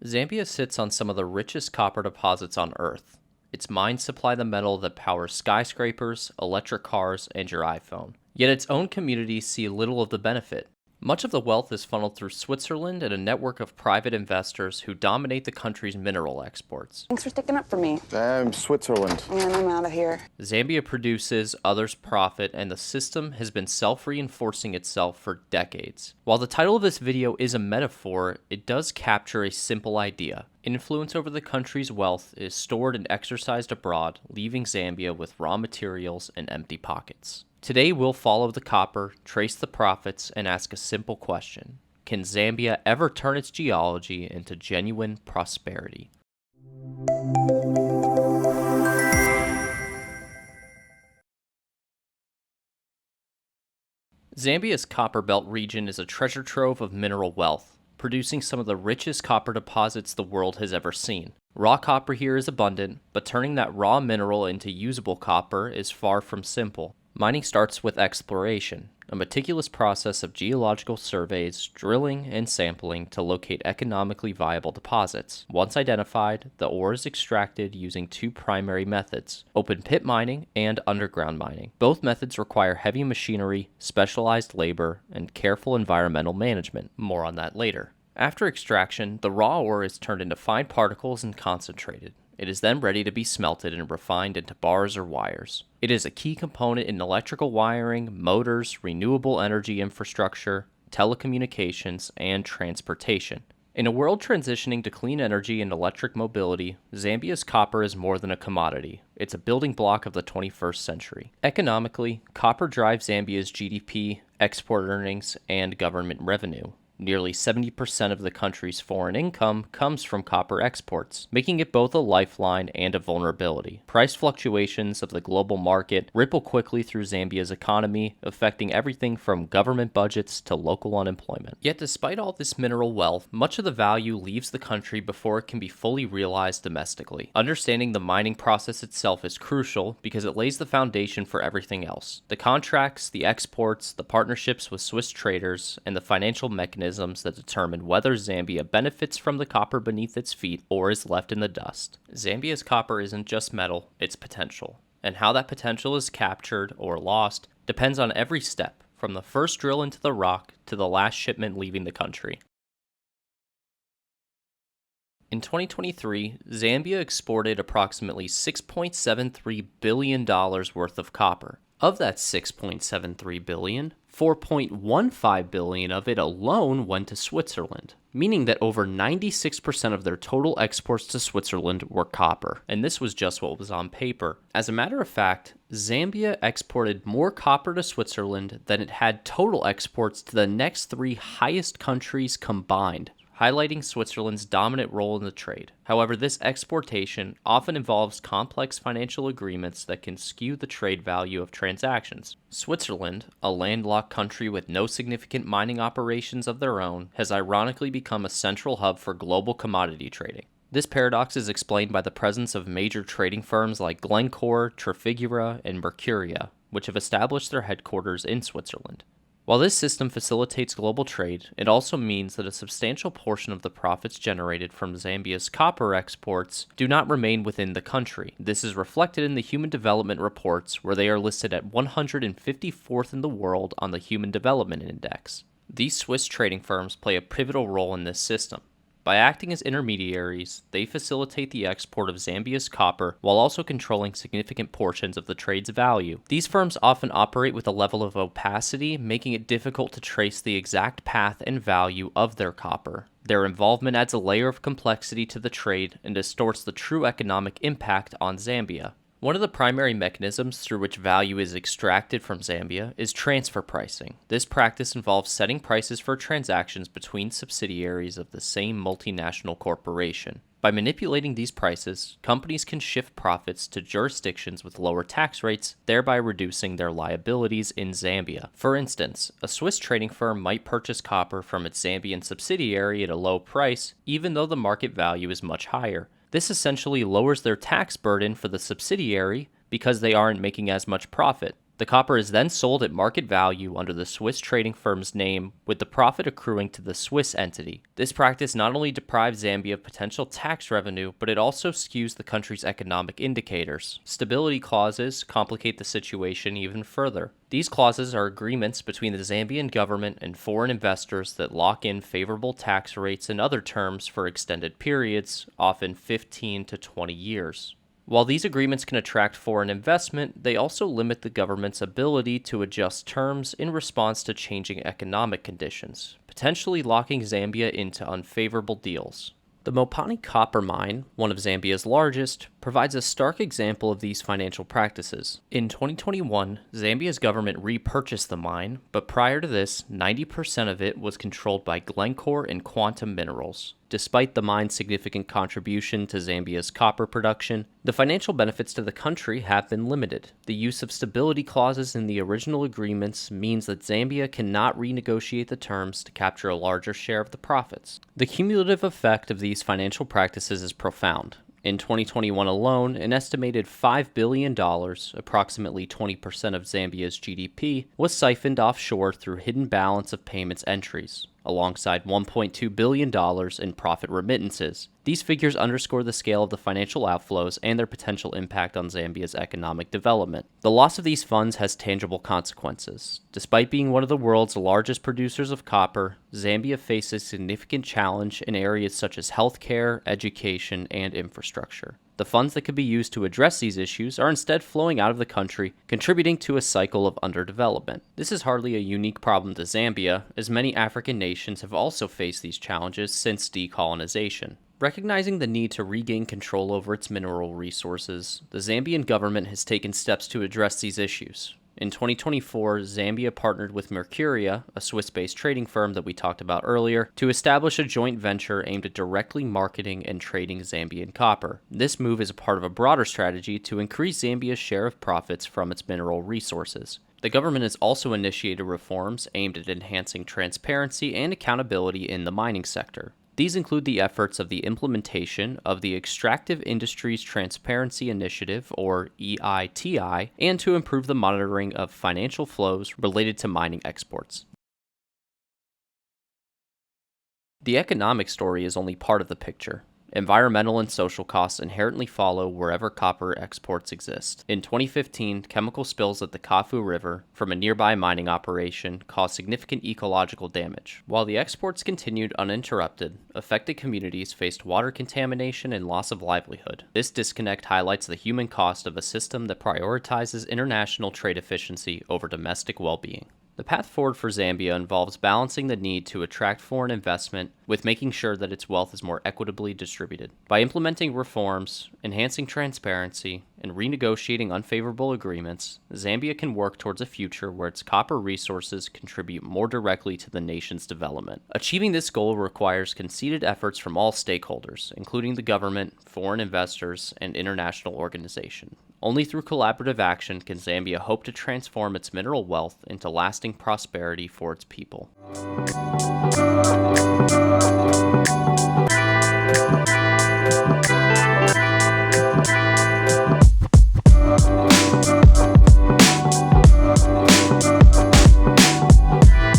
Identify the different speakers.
Speaker 1: Zambia sits on some of the richest copper deposits on Earth. Its mines supply the metal that powers skyscrapers, electric cars, and your iPhone. Yet its own communities see little of the benefit. Much of the wealth is funneled through Switzerland and a network of private investors who dominate the country's mineral exports.
Speaker 2: Thanks for sticking up for me.
Speaker 3: Damn, Switzerland.
Speaker 2: And I'm out of here.
Speaker 1: Zambia produces, others profit, and the system has been self-reinforcing itself for decades. While the title of this video is a metaphor, it does capture a simple idea. Influence over the country's wealth is stored and exercised abroad, leaving Zambia with raw materials and empty pockets. Today we'll follow the copper, trace the profits, and ask a simple question. Can Zambia ever turn its geology into genuine prosperity? Zambia's Copper Belt region is a treasure trove of mineral wealth, producing some of the richest copper deposits the world has ever seen. Raw copper here is abundant, but turning that raw mineral into usable copper is far from simple. Mining starts with exploration, a meticulous process of geological surveys, drilling, and sampling to locate economically viable deposits. Once identified, the ore is extracted using two primary methods, open pit mining and underground mining. Both methods require heavy machinery, specialized labor, and careful environmental management. More on that later. After extraction, the raw ore is turned into fine particles and concentrated. It is then ready to be smelted and refined into bars or wires. It is a key component in electrical wiring, motors, renewable energy infrastructure, telecommunications, and transportation. In a world transitioning to clean energy and electric mobility, Zambia's copper is more than a commodity. It's a building block of the 21st century. Economically, copper drives Zambia's GDP, export earnings, and government revenue. Nearly 70% of the country's foreign income comes from copper exports, making it both a lifeline and a vulnerability. Price fluctuations of the global market ripple quickly through Zambia's economy, affecting everything from government budgets to local unemployment. Yet despite all this mineral wealth, much of the value leaves the country before it can be fully realized domestically. Understanding the mining process itself is crucial because it lays the foundation for everything else. The contracts, the exports, the partnerships with Swiss traders, and the financial mechanisms that determine whether Zambia benefits from the copper beneath its feet or is left in the dust. Zambia's copper isn't just metal, it's potential. And how that potential is captured or lost depends on every step, from the first drill into the rock to the last shipment leaving the country. In 2023, Zambia exported approximately $6.73 billion worth of copper. Of that $6.73 billion, $4.15 billion of it alone went to Switzerland, meaning that over 96% of their total exports to Switzerland were copper, and this was just what was on paper. As a matter of fact, Zambia exported more copper to Switzerland than it had total exports to the next three highest countries combined, highlighting Switzerland's dominant role in the trade. However, this exportation often involves complex financial agreements that can skew the trade value of transactions. Switzerland, a landlocked country with no significant mining operations of their own, has ironically become a central hub for global commodity trading. This paradox is explained by the presence of major trading firms like Glencore, Trafigura, and Mercuria, which have established their headquarters in Switzerland. While this system facilitates global trade, it also means that a substantial portion of the profits generated from Zambia's copper exports do not remain within the country. This is reflected in the Human Development Reports, where they are listed at 154th in the world on the Human Development Index. These Swiss trading firms play a pivotal role in this system. By acting as intermediaries, they facilitate the export of Zambia's copper while also controlling significant portions of the trade's value. These firms often operate with a level of opacity, making it difficult to trace the exact path and value of their copper. Their involvement adds a layer of complexity to the trade and distorts the true economic impact on Zambia. One of the primary mechanisms through which value is extracted from Zambia is transfer pricing. This practice involves setting prices for transactions between subsidiaries of the same multinational corporation. By manipulating these prices, companies can shift profits to jurisdictions with lower tax rates, thereby reducing their liabilities in Zambia. For instance, a Swiss trading firm might purchase copper from its Zambian subsidiary at a low price, even though the market value is much higher. This essentially lowers their tax burden for the subsidiary because they aren't making as much profit. The copper is then sold at market value under the Swiss trading firm's name, with the profit accruing to the Swiss entity. This practice not only deprives Zambia of potential tax revenue, but it also skews the country's economic indicators. Stability clauses complicate the situation even further. These clauses are agreements between the Zambian government and foreign investors that lock in favorable tax rates and other terms for extended periods, often 15 to 20 years. While these agreements can attract foreign investment, they also limit the government's ability to adjust terms in response to changing economic conditions, potentially locking Zambia into unfavorable deals. The Mopani copper mine, one of Zambia's largest, provides a stark example of these financial practices. In 2021, Zambia's government repurchased the mine, but prior to this, 90% of it was controlled by Glencore and Quantum Minerals. Despite the mine's significant contribution to Zambia's copper production, the financial benefits to the country have been limited. The use of stability clauses in the original agreements means that Zambia cannot renegotiate the terms to capture a larger share of the profits. The cumulative effect of these financial practices is profound. In 2021 alone, an estimated $5 billion, approximately 20% of Zambia's GDP, was siphoned offshore through hidden balance of payments entries, alongside $1.2 billion in profit remittances. These figures underscore the scale of the financial outflows and their potential impact on Zambia's economic development. The loss of these funds has tangible consequences. Despite being one of the world's largest producers of copper, Zambia faces significant challenge in areas such as healthcare, education, and infrastructure. The funds that could be used to address these issues are instead flowing out of the country, contributing to a cycle of underdevelopment. This is hardly a unique problem to Zambia, as many African nations have also faced these challenges since decolonization. Recognizing the need to regain control over its mineral resources, the Zambian government has taken steps to address these issues. In 2024, Zambia partnered with Mercuria, a Swiss-based trading firm that we talked about earlier, to establish a joint venture aimed at directly marketing and trading Zambian copper. This move is a part of a broader strategy to increase Zambia's share of profits from its mineral resources. The government has also initiated reforms aimed at enhancing transparency and accountability in the mining sector. These include the efforts of the implementation of the Extractive Industries Transparency Initiative, or EITI, and to improve the monitoring of financial flows related to mining exports. The economic story is only part of the picture. Environmental and social costs inherently follow wherever copper exports exist. In 2015, chemical spills at the Kafu River from a nearby mining operation caused significant ecological damage. While the exports continued uninterrupted, affected communities faced water contamination and loss of livelihood. This disconnect highlights the human cost of a system that prioritizes international trade efficiency over domestic well-being. The path forward for Zambia involves balancing the need to attract foreign investment with making sure that its wealth is more equitably distributed. By implementing reforms, enhancing transparency, and renegotiating unfavorable agreements, Zambia can work towards a future where its copper resources contribute more directly to the nation's development. Achieving this goal requires conceded efforts from all stakeholders, including the government, foreign investors, and international organizations. Only through collaborative action can Zambia hope to transform its mineral wealth into lasting prosperity for its people.